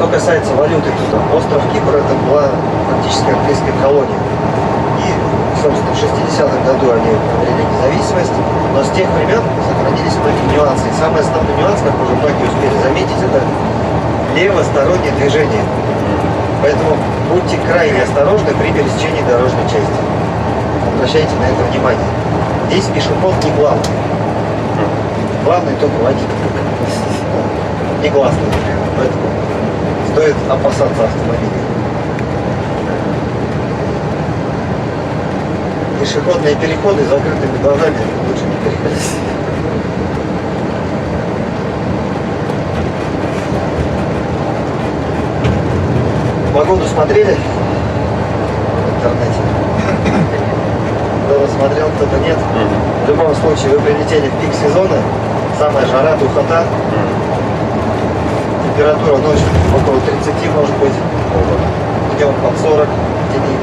Что касается валюты, то остров Кипр это была фактически английская колония. И, собственно, в 60-м году они обрели независимость, но с тех времен сохранились многие нюансы. И самый основной нюанс, как уже многие успели заметить, это левостороннее движение. Поэтому будьте крайне осторожны при пересечении дорожной части. Обращайте на это внимание. Здесь пешеход не главный. Главный только водитель. Негласный. Поэтому стоит опасаться автомобиля. Пешеходные переходы с закрытыми глазами лучше не переходить. Погоду смотрели в интернете? Кто-то смотрел, кто-то нет. В любом случае, вы прилетели в пик сезона, самая жара, духота. Температура ночью около 30, может быть, днем под 40 в тени.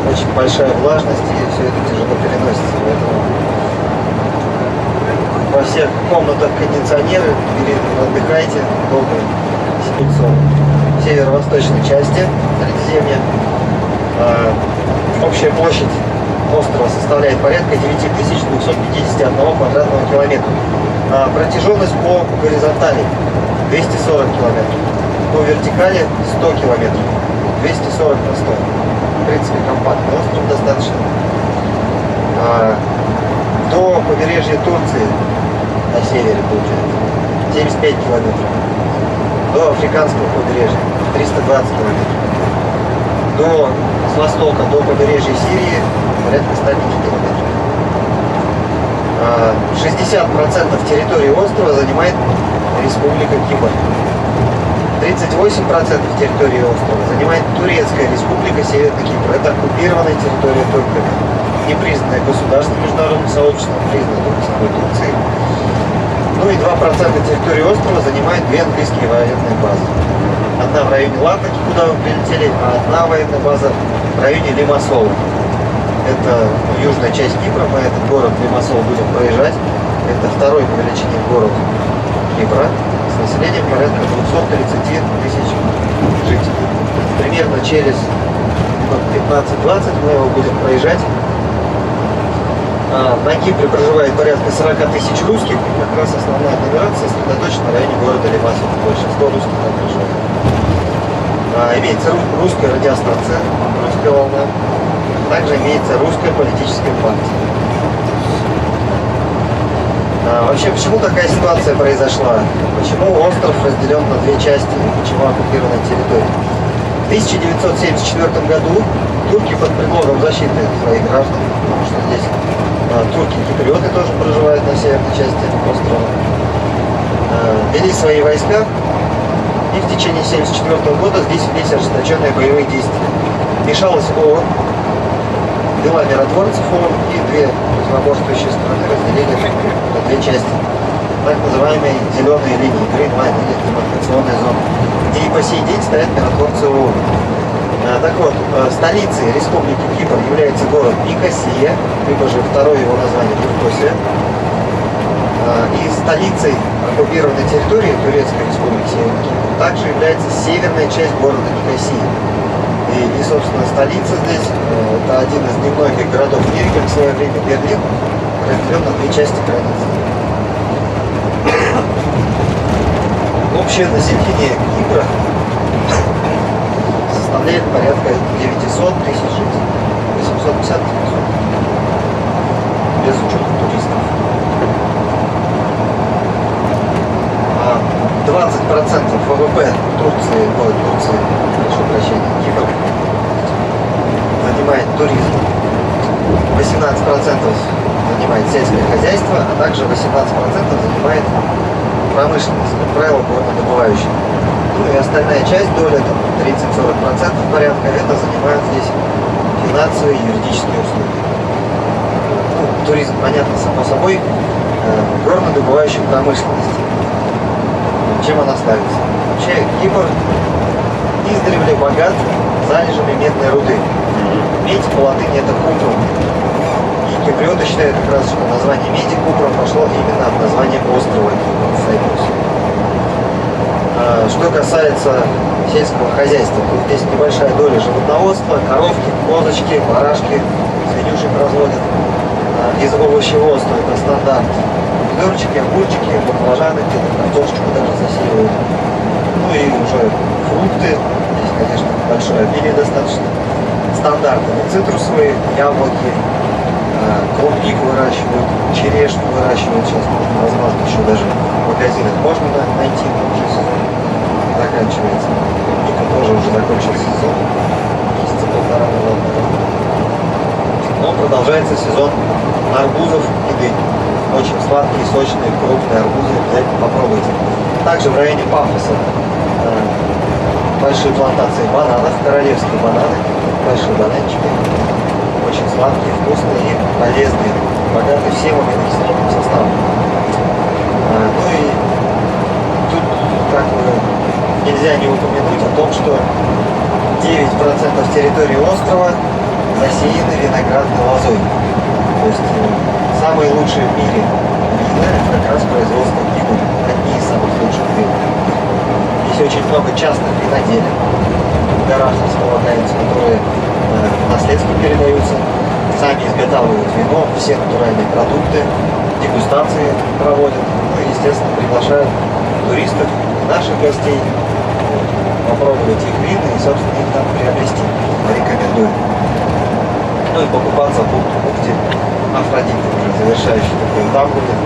Очень большая влажность, и все это тяжело переносится. Поэтому во всех комнатах кондиционеры, отдыхайте долго. В северо-восточной части Средиземья общая площадь острова составляет порядка 9251 квадратного километра. Протяженность по горизонтали 240 километров, по вертикали 100 километров, 240 на 100. В принципе, компактный остров достаточно. До побережья Турции на севере получается 75 километров. До африканского побережья 320 километров. С востока до побережья Сирии порядка 105 километров. 60% территории острова занимает Республика Кипр. 38% территории острова занимает Турецкая Республика Северный Кипр. Это оккупированная территория турками, непризнанное государство международным сообществом, признанное только самой Турцией. Ну и 2% территории острова занимает две английские военные базы. Одна в районе Латаки, куда вы прилетели, а одна военная база в районе Лимассола. Это южная часть Кипра, мы этот город Лимассол будем проезжать. Это второй по величине город Кипра с населением порядка 230 тысяч жителей. Примерно через 15-20 мы его будем проезжать. На Кипре проживает порядка 40 тысяч русских, и как раз основная агломерация сосредоточена в районе города Лимассол. Большинство русских там проживает. Имеется русская радиостанция, русская волна. Также имеется русская политическая партия. Вообще, почему такая ситуация произошла? Почему остров разделен на две части? Почему оккупирована территория? В 1974 году турки под предлогом защиты своих граждан, потому что здесь турки-киприоты тоже проживают на северной части острова, вели свои войска, и в течение 1974 года здесь велись ожесточенные боевые действия. Мешалось ООН, вела миротворцев ООН, и две противоборствующие страны разделили на две части. Так называемые зеленые линии, Green Line, или демаркационные зоны, где и по сей день стоят миротворцы ООН. Так вот, столицей Республики Кипр является город Никосия, либо же второе его название Левкосия. И столицей оккупированной территории Турецкой Республики Северный Кипр также является северная часть города Никосия. И собственно, столица здесь, это один из немногих городов в мире, как в свое время Берлин, разделен на две части границы. Общее население Кипра составляет порядка 900 тысяч жителей, 850 тысяч, без учета туристов. 20% ВВП Турции, прошу прощения, Кипр занимает туризм, 18% занимает сельское хозяйство, а также 18% занимает промышленность, как правило, горнодобывающая. Ну и остальная часть, доля, 30-40% порядка, это занимают здесь финансовые и юридические услуги. Ну, туризм, понятно, само собой, горнодобывающая промышленность. Чем она ставится? Вообще, Кипр издревле богат залежами медной руды. Медь по латыни это купрум. И киприоты считают как раз, что название меди купрум пошло именно от названия острова Сайпрус. Что касается сельского хозяйства, то здесь небольшая доля животноводства, коровки, козочки, барашки, свинюшек разводят. Из овощеводства это стандарт. Помидорчики, огурчики, баклажаны, где-то картошечку даже засеивают. Ну и уже фрукты. Здесь, конечно, большое обилие достаточно. Стандартные цитрусовые, яблоки, клубнику выращивают, черешню выращивают. Сейчас можно возможно еще даже в магазинах можно найти, но уже сезон заканчивается. Клубника тоже уже закончился сезон. Месяца полтора назад. Но продолжается сезон арбузов и дынь. Очень сладкие, сочные, крупные арбузы. Обязательно попробуйте. Также в районе Пафоса большие плантации бананов, королевские бананы, большие бананчики. Очень сладкие, вкусные и полезные, богаты всем аминокислотным составом. Ну и тут как бы нельзя не упомянуть о том, что 9% территории острова засеяны виноградной лозой. То есть самые лучшие в мире вина — как раз производство Кипра, одни из самых лучших вин. Здесь очень много частных виноделин в горах располагаются, которые наследство передаются, сами изготавливают вино, все натуральные продукты, дегустации проводят, ну и, естественно, приглашают туристов, наших гостей попробовать их вина и, собственно, их там приобрести. Рекомендую. Ну и покупаться в бухте Афродиты, уже завершающий такой этап будет.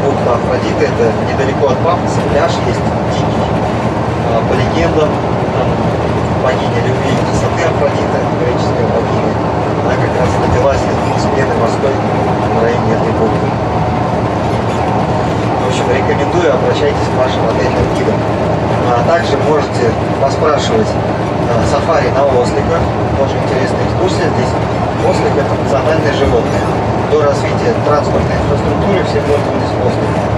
Бухта Афродиты — это недалеко от Пафоса, пляж есть дикий. По легендам, богиня любви и красоты Афродита, греческая богиня, она как раз родилась из пены морской в районе этой бухты. В общем, рекомендую, обращайтесь к вашим отельным гидам. А также можете поспрашивать сафари на осликах. Очень интересная экскурсия. Здесь ослик — это национальное животное. До развития транспортной инфраструктуры все пользовались осликом.